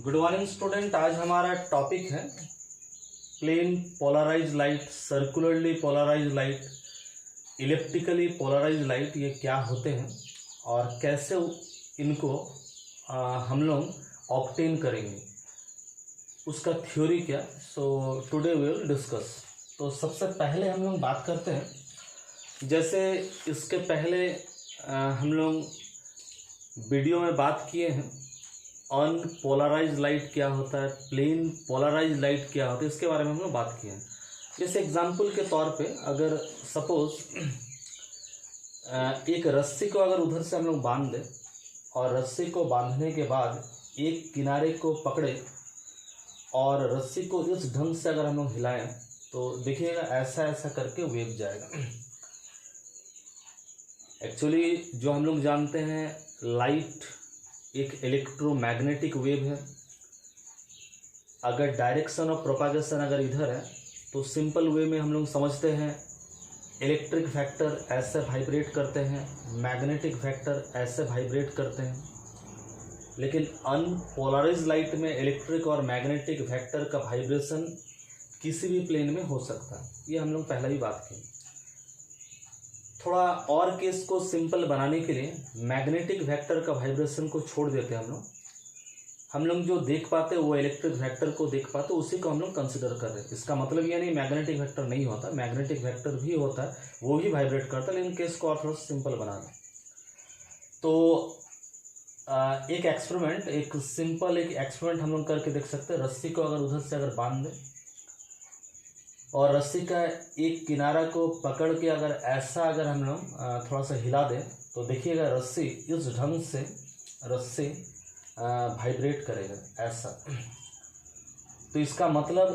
Good morning student. आज हमारा topic है plane polarise light, circularly polarise light, elliptically polarise light. ये क्या होते हैं और कैसे इनको हम लोग ऑब्टेन करेंगे, उसका थ्योरी क्या। So today we will discuss. तो सबसे पहले हम लोग बात करते हैं, जैसे इसके पहले हम लोग वीडियो में बात किए हैं अनपोलराइज लाइट क्या होता है, प्लेन पोलराइज लाइट क्या होता है, इसके बारे में हम लोग बात किए हैं। जैसे एग्जांपल के तौर पे अगर सपोज एक रस्सी को अगर उधर से हम लोग बांध दें और रस्सी को बांधने के बाद एक किनारे को पकड़े और रस्सी को इस ढंग से अगर हम लोग हिलाएं तो देखिएगा ऐसा ऐसा करके वेव जाएगा। एक्चुअली जो हम लोग जानते हैं लाइट एक इलेक्ट्रोमैग्नेटिक वेव है। अगर डायरेक्शन ऑफ प्रोपागेशन अगर इधर है तो सिंपल वे में हम लोग समझते हैं इलेक्ट्रिक फैक्टर ऐसे वाइब्रेट करते हैं, मैग्नेटिक फैक्टर ऐसे वाइब्रेट करते हैं। लेकिन अनपोलराइज लाइट में इलेक्ट्रिक और मैग्नेटिक फैक्टर का वाइब्रेशन किसी भी प्लेन में हो सकता है। ये हम लोग पहले ही बात की। थोड़ा और केस को सिंपल बनाने के लिए मैग्नेटिक वेक्टर का वाइब्रेशन को छोड़ देते हैं हम लोग जो देख पाते वो इलेक्ट्रिक वेक्टर को देख पाते उसी को हम लोग कंसिडर कर रहे हैं। इसका मतलब ये नहीं मैग्नेटिक वेक्टर नहीं होता, मैग्नेटिक वेक्टर भी होता है, वो भी वाइब्रेट करता है, लेकिन केस को और थोड़ा सिंपल बना दें। तो एक एक्सपेरिमेंट, एक सिंपल एक एक्सपेरिमेंट हम लोग करके देख सकते हैं। रस्सी को अगर उधर से अगर बांध दें और रस्सी का एक किनारा को पकड़ के अगर ऐसा अगर हम लोग थोड़ा सा हिला दें तो देखिएगा रस्सी इस ढंग से रस्सी वाइब्रेट करेगा ऐसा। तो इसका मतलब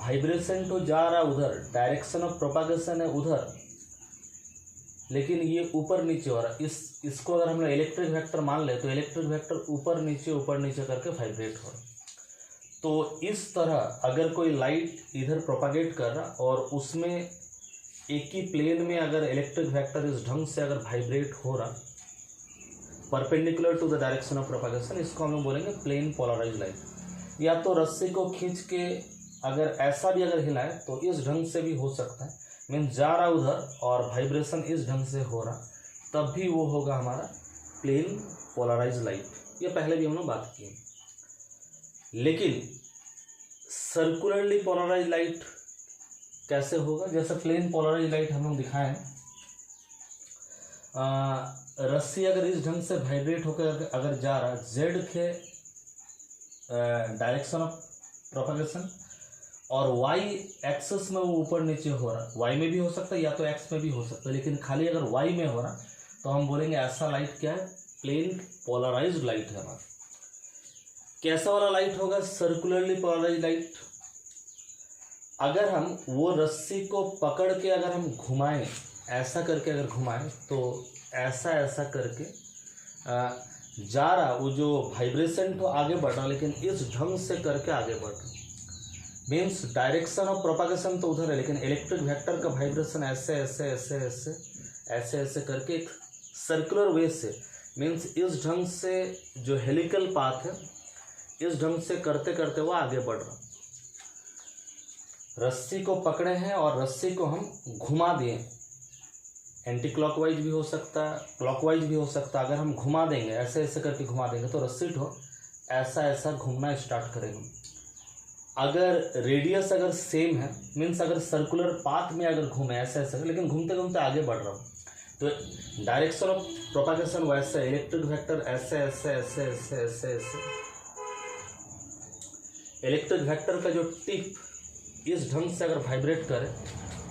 वाइब्रेशन तो जा रहा उधर, डायरेक्शन ऑफ प्रोपागेशन है उधर, लेकिन ये ऊपर नीचे हो रहा। इसको अगर हम लोग इलेक्ट्रिक वेक्टर मान ले तो इलेक्ट्रिक वेक्टर ऊपर नीचे करके वाइब्रेट हो रहा। तो इस तरह अगर कोई लाइट इधर प्रोपागेट कर रहा और उसमें एक ही प्लेन में अगर इलेक्ट्रिक वेक्टर इस ढंग से अगर वाइब्रेट हो रहा perpendicular to the direction of propagation, इसको हम लोग बोलेंगे प्लेन पोलराइज लाइट। या तो रस्सी को खींच के अगर ऐसा भी अगर हिलाए तो इस ढंग से भी हो सकता है, मीन जा रहा उधर और वाइब्रेशन इस ढंग से हो रहा, तब भी वो होगा हमारा प्लेन पोलराइज लाइट। ये पहले भी हम लोग बात की। लेकिन सर्कुलरली पोलराइज लाइट कैसे होगा? जैसे प्लेन पोलराइज लाइट हम लोग दिखाएं, रस्सी अगर इस ढंग से वाइब्रेट होकर अगर जा रहा जेड के डायरेक्शन ऑफ प्रोपागेशन और वाई एक्सिस में वो ऊपर नीचे हो रहा, वाई में भी हो सकता है या तो एक्स में भी हो सकता है, लेकिन खाली अगर वाई में हो रहा तो हम बोलेंगे ऐसा लाइट क्या है? प्लेन पोलराइज्ड लाइट है हमारा। कैसा वाला लाइट होगा? Circularly polarise light. अगर हम वो रस्सी को पकड़ के अगर हम घुमाएं, ऐसा करके अगर घुमाएं तो ऐसा ऐसा करके जा रहा, वो जो वाइब्रेशन तो आगे बढ़ रहा लेकिन इस ढंग से करके आगे बढ़ रहा। मीन्स डायरेक्शन ऑफ प्रोपागेशन तो उधर है, लेकिन इलेक्ट्रिक वेक्टर का वाइब्रेशन ऐसे ऐसे ऐसे ऐसे ऐसे ऐसे करके एक सर्कुलर वे से, मीन्स इस ढंग से जो हेलिकल पाथ है इस ढंग से करते करते वो आगे बढ़ रहा। रस्सी को पकड़े हैं और रस्सी को हम घुमा दिए, एंटी क्लॉकवाइज भी हो सकता है, क्लॉकवाइज भी हो सकता है। अगर हम घुमा देंगे ऐसे ऐसे करके घुमा देंगे तो रस्सी को ऐसा ऐसा घूमना स्टार्ट करेंगे। अगर रेडियस अगर सेम है, मीन्स अगर सर्कुलर पाथ में अगर घूमे ऐसे ऐसे, लेकिन घूमते घूमते आगे बढ़ रहा हूँ तो डायरेक्शन ऑफ प्रोपागेशन वैसे, इलेक्ट्रिक वेक्टर ऐसे ऐसे ऐसे ऐसे ऐसे ऐसे, इलेक्ट्रिक वेक्टर का जो टिप इस ढंग से अगर वाइब्रेट करे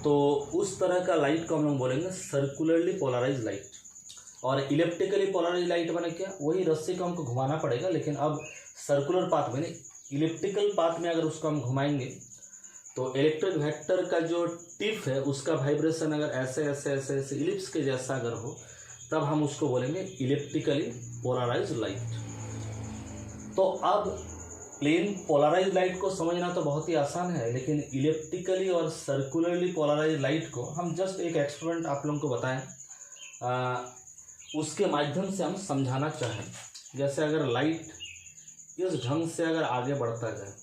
तो उस तरह का लाइट को हम लोग बोलेंगे सर्कुलरली पोलराइज लाइट। और इलेप्टिकली पोलराइज लाइट बने क्या? वही रस्सी को हमको घुमाना पड़ेगा, लेकिन अब सर्कुलर पाथ में नहीं, इलिप्टिकल पाथ में अगर उसको हम घुमाएंगे तो इलेक्ट्रिक वेक्टर का जो टिप है उसका वाइब्रेशन अगर ऐसे ऐसे ऐसे ऐसे इलिप्स के जैसा अगर हो तब हम उसको बोलेंगे इलेप्टिकली पोलराइज लाइट। तो अब प्लेन पोलराइज लाइट को समझना तो बहुत ही आसान है, लेकिन इलेप्टिकली और सर्कुलरली पोलराइज लाइट को हम जस्ट एक एक्सपेरिमेंट आप लोगों को बताएं, उसके माध्यम से हम समझाना चाहें। जैसे अगर लाइट इस ढंग से अगर आगे बढ़ता जाए,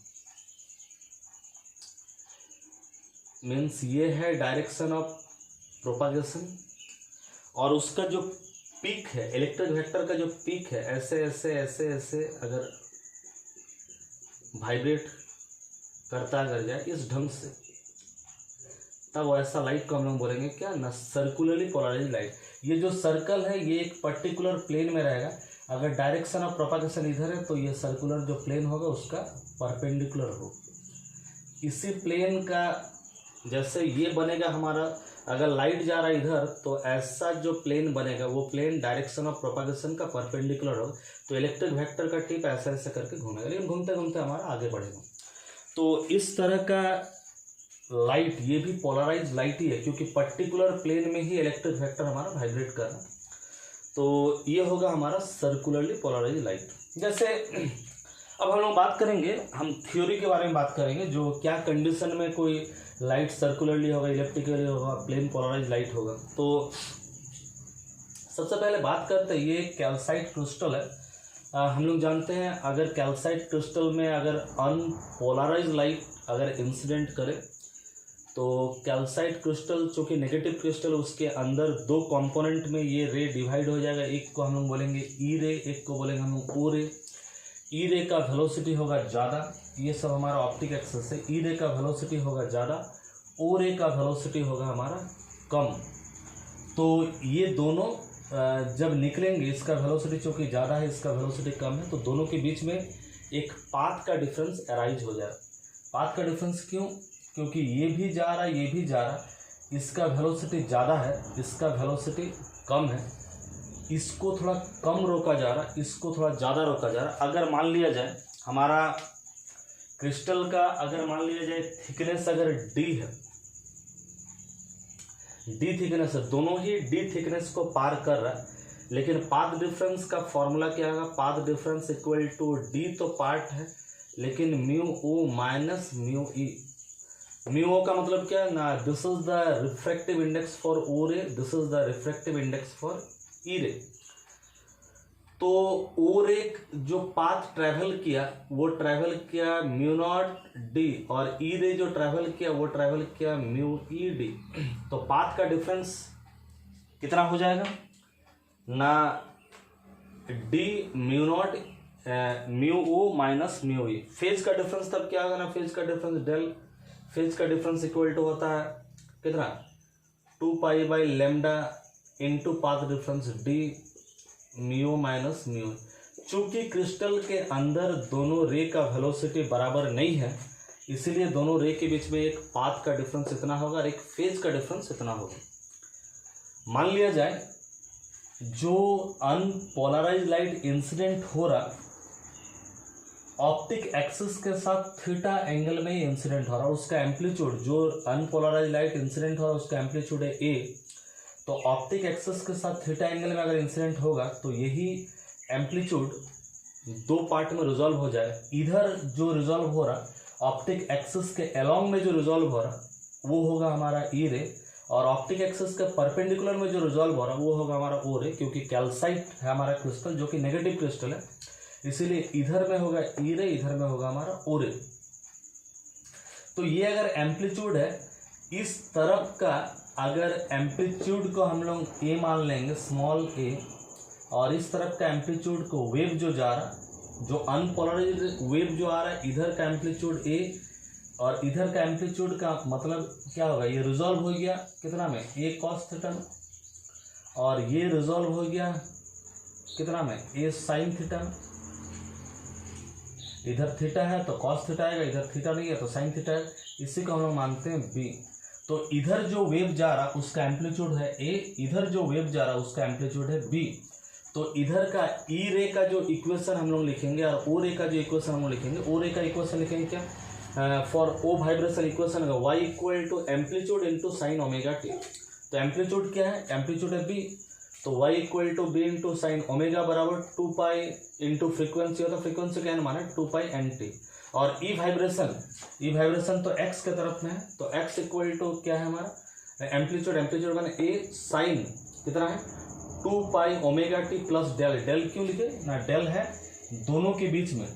मीन्स ये है डायरेक्शन ऑफ प्रोपागेशन, और उसका जो पीक है इलेक्ट्रिक वेक्टर का जो पीक है ऐसे ऐसे ऐसे ऐसे अगर वाइब्रेट करता अगर जाए इस ढंग से, तब ऐसा लाइट को हम लोग बोलेंगे क्या ना, सर्कुलरली पोलराइज्ड लाइट। ये जो सर्कल है ये एक पर्टिकुलर प्लेन में रहेगा, अगर डायरेक्शन ऑफ प्रोपागेशन इधर है तो ये सर्कुलर जो प्लेन होगा उसका परपेंडिकुलर हो। इसी प्लेन का जैसे ये बनेगा हमारा, अगर लाइट जा रहा है इधर तो ऐसा जो प्लेन बनेगा वो प्लेन डायरेक्शन ऑफ प्रोपागेशन का परपेंडिकुलर होगा, तो इलेक्ट्रिक वेक्टर का टिप ऐसा ऐसा करके घूमेगा, लेकिन घूमते घूमते हमारा आगे बढ़ेगा। तो इस तरह का लाइट ये भी पोलराइज लाइट ही है, क्योंकि पर्टिकुलर प्लेन में ही इलेक्ट्रिक वेक्टर हमारा वाइब्रेट कर रहा है। तो ये होगा हमारा सर्कुलरली पोलराइज लाइट। जैसे अब हम लोग बात करेंगे, हम थ्योरी के बारे में बात करेंगे, जो क्या कंडीशन में कोई लाइट सर्कुलरली होगा, इलेक्ट्रिकली होगा, प्लेन पोलराइज लाइट होगा। तो सबसे पहले बात करते हैं, ये कैल्साइट क्रिस्टल है। हम लोग जानते हैं अगर कैल्साइट क्रिस्टल में अगर अनपोलराइज लाइट अगर इंसिडेंट करे तो कैल्साइट क्रिस्टल चूँकि नेगेटिव क्रिस्टल, उसके अंदर दो कंपोनेंट में ये रे डिवाइड हो जाएगा। एक को हम लोग बोलेंगे ई रे, एक को बोलेंगे हम लोग ओ रे। ई रे का वेलोसिटी होगा ज़्यादा, ये सब हमारा ऑप्टिक एक्सिस है। ई रे का वेलोसिटी होगा ज़्यादा, ओ रे का वेलोसिटी होगा हमारा कम। तो ये दोनों जब निकलेंगे, इसका वेलोसिटी चूँकि ज़्यादा है, इसका वेलोसिटी कम है, तो दोनों के बीच में एक पाथ का डिफरेंस अराइज हो जाए। पाथ का डिफरेंस क्यों? क्योंकि ये भी जा रहा है, ये भी जा रहा है, इसका वेलोसिटी ज़्यादा है, इसका वेलोसिटी कम है, इसको थोड़ा कम रोका जा रहा है, इसको थोड़ा ज़्यादा रोका जा रहा है। अगर मान लिया जाए हमारा क्रिस्टल का, अगर मान लिया जाए थिकनेस अगर डी है, डी थिकनेस है, दोनों ही डी थिकनेस को पार कर रहा है, लेकिन पाथ डिफरेंस का फॉर्मूला क्या होगा? Path difference equal to D तो पार्ट है, लेकिन mu O minus mu E. Mu O का मतलब क्या ना, this is the refractive index for O ray, this is the refractive index for E ray. तो ओ रे जो पाथ ट्रैवल किया वो ट्रैवल किया म्यू नॉट डी, और ई रे जो ट्रैवल किया वो ट्रैवल किया म्यू ई डी। तो पाथ का डिफरेंस कितना हो जाएगा ना, D mu not mu O minus mu E. Phase का डिफरेंस तब क्या होगा ना, फेज का डिफरेंस डेल, फेज का डिफरेंस इक्वल टू होता है कितना, 2 pi by lambda into path difference D mu minus mu. चूंकि क्रिस्टल के अंदर दोनों रे का वेलोसिटी बराबर नहीं है, इसीलिए दोनों रे के बीच में एक पाथ का डिफरेंस इतना होगा और एक फेज का डिफरेंस इतना होगा। मान लिया जाए जो अनपोलराइज लाइट इंसिडेंट हो रहा ऑप्टिक एक्सिस के साथ थीटा एंगल में ही इंसिडेंट हो रहा है, उसका एम्पलीट्यूड, जो अनपोलराइज लाइट इंसिडेंट हो रहा है उसका एम्पलीट्यूड है ए, तो ऑप्टिक एक्सिस के साथ थीटा एंगल में अगर इंसिडेंट होगा तो यही एम्पलीट्यूड दो पार्ट में रिजॉल्व हो जाए। इधर जो रिजॉल्व हो रहा ऑप्टिक एक्सिस के अलोंग में जो रिजॉल्व हो रहा वो होगा हमारा ई रे, और ऑप्टिक एक्सिस के परपेंडिकुलर में जो रिजॉल्व हो रहा वो होगा हमारा ओ रे, क्योंकि कैल्साइट है हमारा क्रिस्टल जो कि नेगेटिव क्रिस्टल है, इसीलिए इधर में होगा ई रे, इधर में होगा हमारा ओ रे। तो ये अगर एम्पलीट्यूड है, इस तरफ का अगर एम्पलीट्यूड को हम लोग ए मान लेंगे, स्मॉल ए, और इस तरफ का एम्पलीट्यूड को वेव जो जा रहा, जो अनपोलराइज्ड वेव जो आ रहा है, इधर का एम्पलीट्यूड ए और इधर का एम्पलीट्यूड का मतलब क्या होगा, ये रिजॉल्व हो गया कितना में, ए कॉस थीटा में, और ये रिजॉल्व हो गया कितना में, ए साइन थीटा में। इधर थीटा है तो कॉस थीटा आएगा, इधर थीटा नहीं है तो साइन थीटा है, इसी को हम लोग मानते हैं बी। तो इधर जो वेव जा रहा उसका एम्पलीट्यूड है ए, इधर जो वेव जा रहा उसका एम्पलीट्यूड है बी। तो इधर का ई रे का जो इक्वेशन हम लोग लिखेंगे और ओ रे का जो इक्वेशन हम लोग लिखेंगे, ओ रे का इक्वेशन लिखेंगे क्या, फॉर ओ वाइब्रेशन इक्वेशन होगा Y equal to amplitude into sine omega T. तो एम्पलीट्यूड क्या है, एम्पलीट्यूड है बी, तो Y equal to B into sine omega बराबर 2 पाई इंटू फ्रीक्वेंसी होता है, फ्रीक्वेंसी क्या है माना 2 पाई एन टी। और ई वाइब्रेशन तो एक्स के तरफ में है, तो एक्स इक्वल टू क्या है हमारा एम्पलीट्यूड, एम्पलीट्यूड माने ए साइन कितना है 2 pi omega T plus del. Del क्यों लिखे ना, डेल है दोनों के बीच में,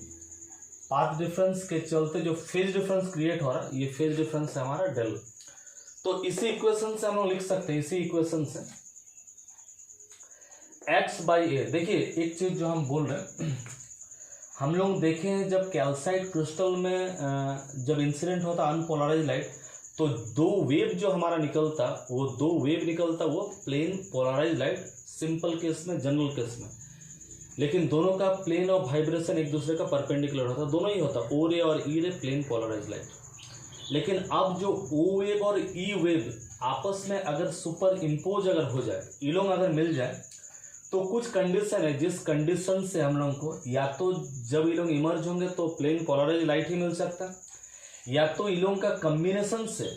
पाथ डिफरेंस के चलते जो फेज डिफरेंस क्रिएट हो रहा है, ये फेज डिफरेंस है हमारा डेल। तो इसी इक्वेशन से हम लोग लिख सकते हैं, इसी इक्वेशन से x बाई ए। देखिए एक चीज जो हम बोल रहे हैं, हम लोग देखे हैं जब कैल्साइट क्रिस्टल में जब इंसिडेंट होता अनपोलराइज लाइट, तो दो वेव जो हमारा निकलता, वो plane polarise light simple case में, जनरल केस में, लेकिन दोनों का प्लेन ऑफ वाइब्रेशन एक दूसरे का परपेंडिकुलर होता, दोनों ही होता, ओ रे और ई रे प्लेन पोलराइज लाइट। लेकिन अब जो ओ वेव और ई वेव आपस में अगर सुपर इम्पोज अगर हो जाए, इलोंग अगर मिल जाए, तो कुछ कंडीशन है जिस कंडीशन से हम लोगों को या तो जब इलोंग इमर्ज होंगे तो प्लेन पोलराइज लाइट ही मिल सकता है, या तो इलोंग का कम्बिनेशन से,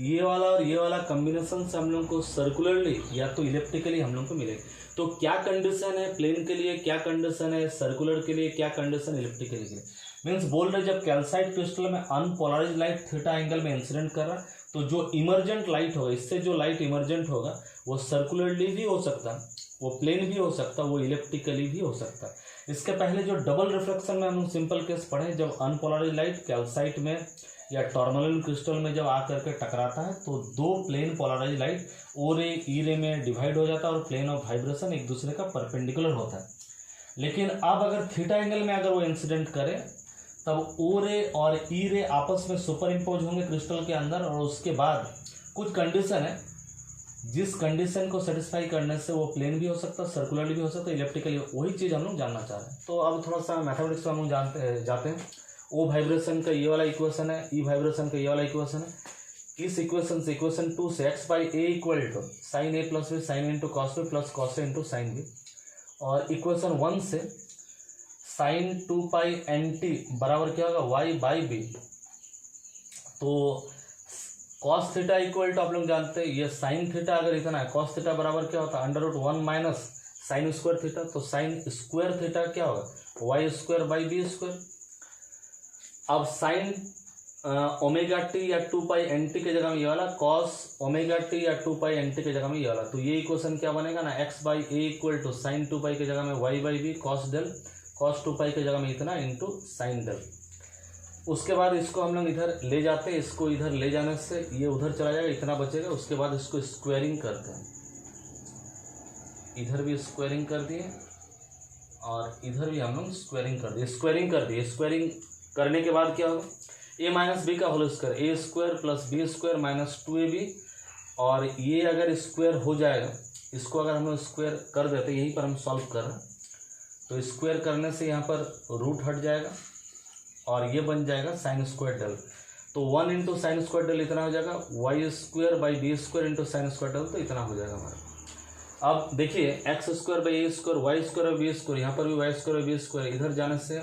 ये वाला और ये वाला कम्बिनेशन से हम लोग को सर्कुलरली या तो इलेप्टिकली हम लोग को मिलेगा। तो क्या कंडीशन है प्लेन के लिए, क्या कंडीशन है सर्कुलर के लिए, क्या कंडीशन इलेप्टिकल के लिए, मीन्स बोल रहे जब कैल्साइट क्रिस्टल में अनपोलराइज लाइट थीटा एंगल में इंसिडेंट कर रहा, तो जो इमर्जेंट लाइट होगा, इससे जो लाइट इमर्जेंट होगा वो सर्कुलरली भी हो सकता है, वो प्लेन भी हो सकता है, वो इलेप्टिकली भी हो सकता है। इसके पहले जो डबल रिफ्लेक्शन में हम सिंपल केस पढ़े, जब अनपोलराइज लाइट कैल्साइट में या टॉर्मलिन क्रिस्टल में जब आकर के टकराता है, तो दो प्लेन पोलराइज लाइट ओ रे ई रे में डिवाइड हो जाता है और प्लेन ऑफ वाइब्रेशन एक दूसरे का परपेंडिकुलर होता है। लेकिन अब अगर थीटा एंगल में अगर वो इंसिडेंट करे, तब ओ रे और ई रे आपस में सुपर इम्पोज होंगे क्रिस्टल के अंदर, और उसके बाद कुछ कंडीशन है जिस कंडीशन को सेटिस्फाई करने से वो प्लेन भी हो सकता है, सर्कुलर भी हो सकता है, इलेप्टिकली, वही चीज़ हम लोग जानना चाह रहे हैं। तो अब थोड़ा सा मैथमेटिक्स में हम लोग जाते हैं। ओ वाइब्रेशन का ये वाला इक्वेशन है, ई वाइब्रेशन का ये वाला इक्वेशन है। इस इक्वेशन से, इक्वेशन 2 से x by a equal to sine a plus b sine into cos b plus cos a into sine b, और इक्वेशन 1 से साइन 2 पाई एन टी बराबर क्या होगा y बाई बी। तो कॉस थीटा इक्वल टू आप लोग जानते हैं, ये साइन थीटा अगर इतना है, कॉस थीटा बराबर क्या होता है under root 1 minus sine square theta. तो साइन स्क्वायर थीटा क्या होगा y square by b square. अब साइन ओमेगा टी या 2 पाई एन टी के जगह में ये वाला, कॉस ओमेगा टी या 2 पाई एन टी के जगह में ये वाला, तो ये इक्वेशन क्या बनेगा ना, x by a equal to sine 2 pi के जगह में y by b cos del, cos 2 pi के जगह में इतना इंटू साइन डेल। उसके बाद इसको हम लोग इधर ले जाते हैं, इसको इधर ले जाने से ये उधर चला जाएगा, इतना बचेगा। उसके बाद इसको स्क्वायरिंग करते हैं, इधर भी स्क्वायरिंग कर दिए और इधर भी हम लोग स्क्वायरिंग कर दिए, स्क्वायरिंग करने के बाद क्या होगा, a माइनस बी का होल स्क्वायर, ए square plus B square minus 2ab, और ये अगर स्क्वायर हो जाएगा, इसको अगर हम लोग स्क्वायर कर देते, यहीं पर हम सॉल्व कर रहे हैं, तो स्क्वायर करने से यहाँ पर रूट हट जाएगा और ये बन जाएगा साइन स्क्वायर डेल। तो 1 इंटू साइन स्क्वायर डेल इतना हो जाएगा, y square by b square into sine square del, तो इतना हो जाएगा हमारा। अब देखिए x square by a square, y square by b square, यहाँ पर भी y square by b square, इधर जाने से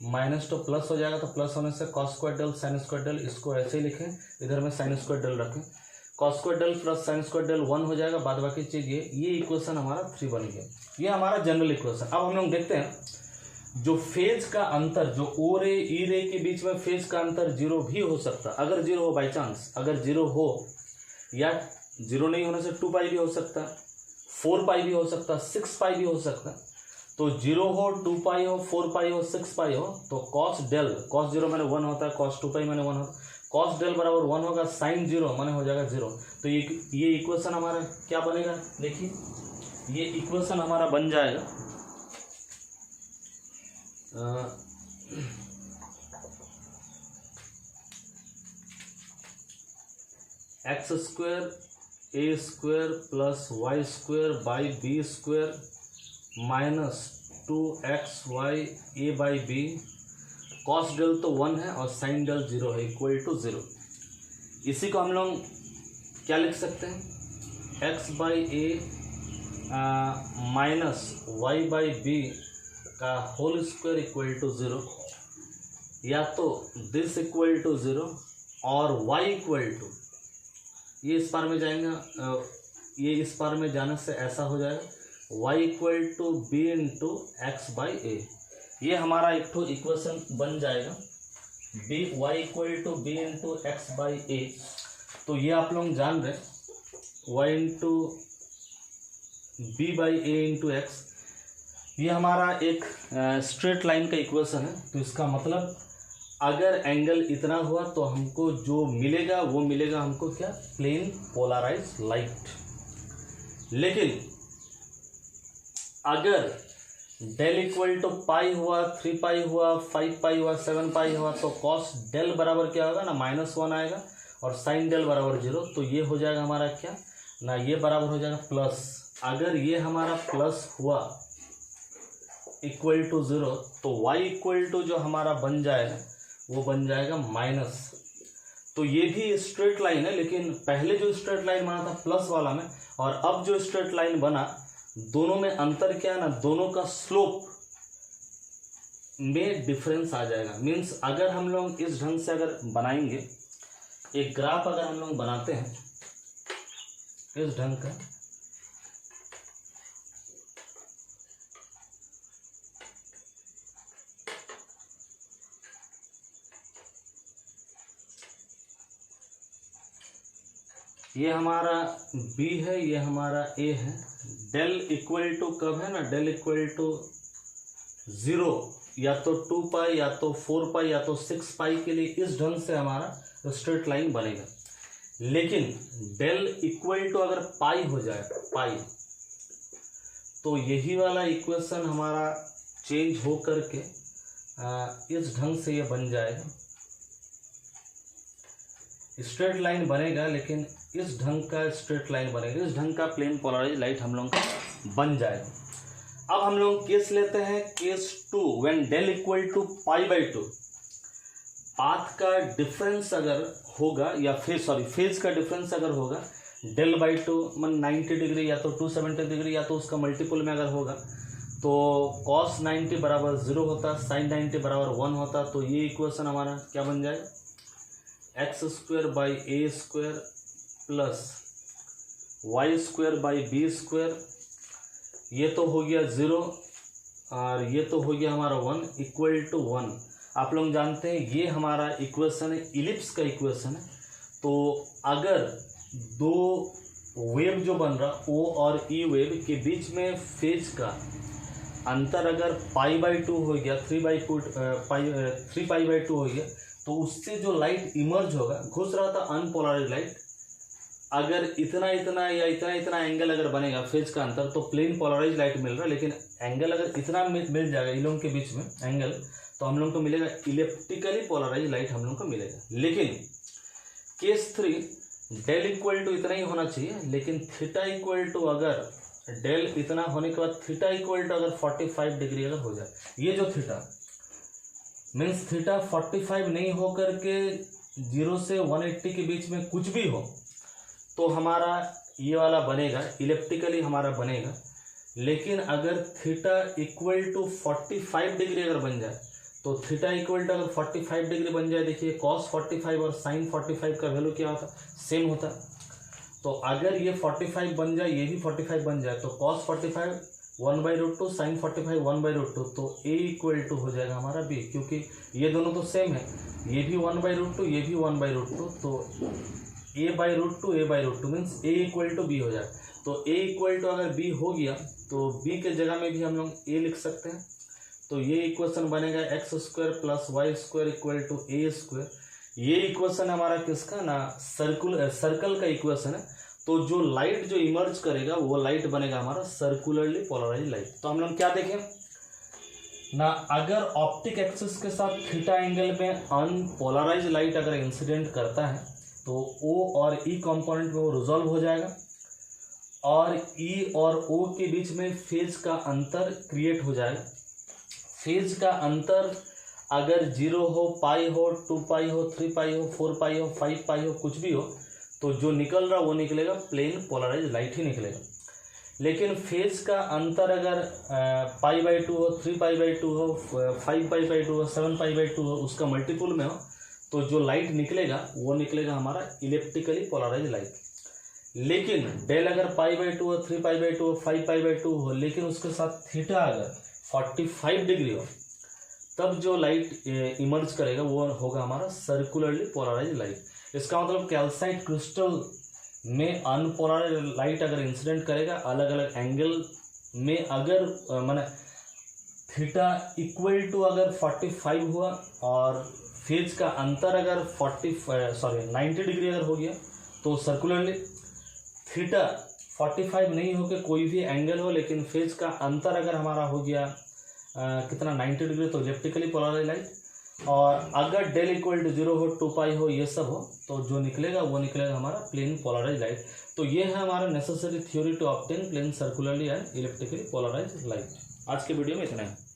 माइनस तो प्लस हो जाएगा, तो प्लस होने से cos square del sine square del, इसको ऐसे ही लिखें, इधर में साइन स्क्वायर डेल रखें, cos square del plus sine square del 1 हो जाएगा, बाद बाकी चीज़ ये इक्वेशन हमारा 3 बन गया। ये हमारा जनरल इक्वेशन। अब हम लोग देखते हैं जो फेज का अंतर, जो ओ रे ई रे के बीच में फेज का अंतर 0 भी हो सकता, अगर 0 हो, बाई चांस अगर 0 हो, या 0 नहीं होने से 2 पाई भी हो सकता, 4 पाई भी हो सकता, 6 पाई भी हो सकता। तो 0 हो, 2 पाई हो, 4 पाई हो, 6 पाई हो, तो कॉस डेल, कॉस 0 मैंने 1 होता है, कॉस 2 पाई मैंने 1 होता है, कॉस डेल बराबर 1 होगा, साइन 0 मैंने हो जाएगा 0। तो ये इक्वेशन हमारा क्या बनेगा, देखिए ये इक्वेशन हमारा बन जाएगा x square A square plus y square by b square minus 2xy a by b, cos del तो 1 है और साइन डेल 0 है, इक्वल टू 0। इसी को हम लोग क्या लिख सकते हैं, x by a minus y by b का होल स्क्वायर इक्वल टू 0, या तो दिस इक्वल टू 0 और y इक्वल टू, ये इस पार में जाएंगे, ये इस पार में जाने से ऐसा हो जाएगा y equal to B into X by A. ये हमारा एक तो इक्वेशन बन जाएगा, B y equal to B into X by A. तो ये आप लोग जान रहे y into B by A into X, ये हमारा एक स्ट्रेट लाइन का इक्वेशन है। तो इसका मतलब अगर एंगल इतना हुआ तो हमको जो मिलेगा वो मिलेगा हमको क्या, प्लेन पोलराइज लाइट। लेकिन अगर डेल इक्वल टू पाई हुआ, 3 पाई हुआ, 5 पाई हुआ, 7 पाई हुआ, तो कॉस डेल बराबर क्या होगा ना, -1 आएगा, और साइन डेल बराबर 0। तो ये हो जाएगा हमारा क्या ना, ये बराबर हो जाएगा प्लस। अगर ये हमारा प्लस हुआ इक्वल टू 0, तो y इक्वल टू जो हमारा बन जाएगा वो बन जाएगा माइनस। तो ये भी स्ट्रेट लाइन है, लेकिन पहले जो स्ट्रेट लाइन बना था प्लस वाला में, और अब जो स्ट्रेट लाइन बना, दोनों में अंतर क्या है ना, दोनों का स्लोप में डिफरेंस आ जाएगा। मीन्स अगर हम लोग इस ढंग से अगर बनाएंगे, एक ग्राफ अगर हम लोग बनाते हैं इस ढंग का, ये हमारा b है, ये हमारा a है। डेल इक्वल टू कब है ना, डेल इक्वल टू 0 या तो 2 पाई या तो 4 पाई या तो 6 पाई के लिए इस ढंग से हमारा स्ट्रेट लाइन बनेगा। लेकिन डेल इक्वल टू अगर पाई हो जाए, पाई, तो यही वाला इक्वेशन हमारा चेंज हो करके इस ढंग से ये बन जाएगा। स्ट्रेट लाइन बनेगा, लेकिन इस ढंग का स्ट्रेट लाइन बनेगा, इस ढंग का प्लेन पोलराइज लाइट हम लोग का बन जाएगा। अब हम लोग केस लेते हैं case 2, when del equal to π/2। Path का डिफरेंस अगर होगा, या फेज का डिफरेंस अगर होगा डेल बाई 2 मन 90 डिग्री या तो 270 डिग्री या तो उसका मल्टीपल में अगर होगा, तो cos 90 बराबर 0 होता, sin 90 बराबर 1 होता। तो ये इक्वेशन हमारा क्या बन जाएगा, x²/a² प्लस y²/b²। ये तो हो गया 0 और ये तो हो गया हमारा 1 इक्वल टू 1। आप लोग जानते हैं ये हमारा इक्वेशन है, इलिप्स का इक्वेशन है। तो अगर दो वेव जो बन रहा O और E वेव के बीच में फेज का अंतर अगर π/2 हो गया, 3π/2 हो गया, तो उससे जो लाइट इमर्ज होगा, घुस रहा था अनपोलराइज लाइट, अगर इतना इतना या इतना इतना एंगल अगर बनेगा फेज का अंतर, तो प्लेन पोलराइज लाइट मिल रहा है। लेकिन एंगल अगर इतना मिल जाएगा इन लोगों के बीच में एंगल, तो हम लोग को मिलेगा इलेप्टिकली पोलराइज लाइट हम लोग को मिलेगा। लेकिन केस 3 डेल इक्वल टू इतना ही होना चाहिए, लेकिन थीटा इक्वल टू अगर डेल इतना होने के बाद थीटा इक्वल टू अगर 45 डिग्री अगर हो जाए, ये जो थीटा मीन्स थीटा 45 नहीं हो करके 0 से 180 के बीच में कुछ भी हो, तो हमारा ये वाला बनेगा, इलेप्टिकली हमारा बनेगा। लेकिन अगर थीटा इक्वल टू 45 डिग्री अगर बन जाए, तो थीटा इक्वल टू अगर 45 डिग्री बन जाए, देखिए cos 45 और sin 45 का वैल्यू क्या होता, सेम होता। तो अगर ये 45 बन जाए, ये भी 45 बन जाए, तो cos 45 1/√2, sin 45 1/√2, तो a इक्वल टू हो जाएगा हमारा b, क्योंकि ये दोनों तो सेम है, ये भी 1/√2 ये भी 1/√2, तो a/√2 means a equal to b हो जाए। तो a इक्वल टू अगर b हो गया, तो b के जगह में भी हम लोग a लिख सकते हैं। तो ये इक्वेशन बनेगा x² + y² equal to a²। ये इक्वेशन हमारा किसका ना, सर्कल का इक्वेशन है। तो जो लाइट जो इमर्ज करेगा वो लाइट बनेगा हमारा सर्कुलरली पोलराइज लाइट। तो हम लोग क्या देखें ना, अगर ऑप्टिक एक्सिस के साथ थीटा एंगल में अनपोलराइज लाइट अगर इंसिडेंट करता है, तो O और E कंपोनेंट में वो रिजॉल्व हो जाएगा, और E और O के बीच में फेज का अंतर क्रिएट हो जाएगा। फेज का अंतर अगर 0 हो, पाई हो, 2 पाई हो, 3 पाई हो, 4 पाई हो, 5 पाई हो, कुछ भी हो, तो जो निकल रहा वो निकलेगा प्लेन पोलराइज लाइट ही निकलेगा। लेकिन फेज का अंतर अगर π/2 हो, 3π/2 हो, 5π/2 हो, 7π/2 हो, उसका मल्टीपल में हो, तो जो लाइट निकलेगा वो निकलेगा हमारा इलेप्टिकली पोलराइज लाइट। लेकिन डेल अगर π/2 हो, 3π/2 हो, 5π/2 हो, लेकिन उसके साथ थीटा अगर 45 डिग्री हो, तब जो लाइट इमर्ज करेगा वो होगा हमारा सर्कुलरली पोलराइज लाइट। इसका मतलब कैल्साइट क्रिस्टल में अनपोलराइज लाइट अगर इंसिडेंट करेगा अलग अलग एंगल में, अगर माने थीटा इक्वल टू अगर 45 हुआ और फेज का अंतर अगर 90 डिग्री अगर हो गया तो सर्कुलरली थीटा 45 नहीं हो के कोई भी एंगल हो, लेकिन फेज का अंतर अगर हमारा हो गया कितना 90 डिग्री तो इलेप्टिकली पोलराइज लाइट। और अगर डेल इक्वल टू 0 हो, 2 पाई हो, ये सब हो, तो जो निकलेगा वो निकलेगा हमारा प्लेन पोलराइज लाइट। तो ये है हमारा necessary theory to obtain plane circularly and elliptically polarise light. आज के वीडियो में इतना है।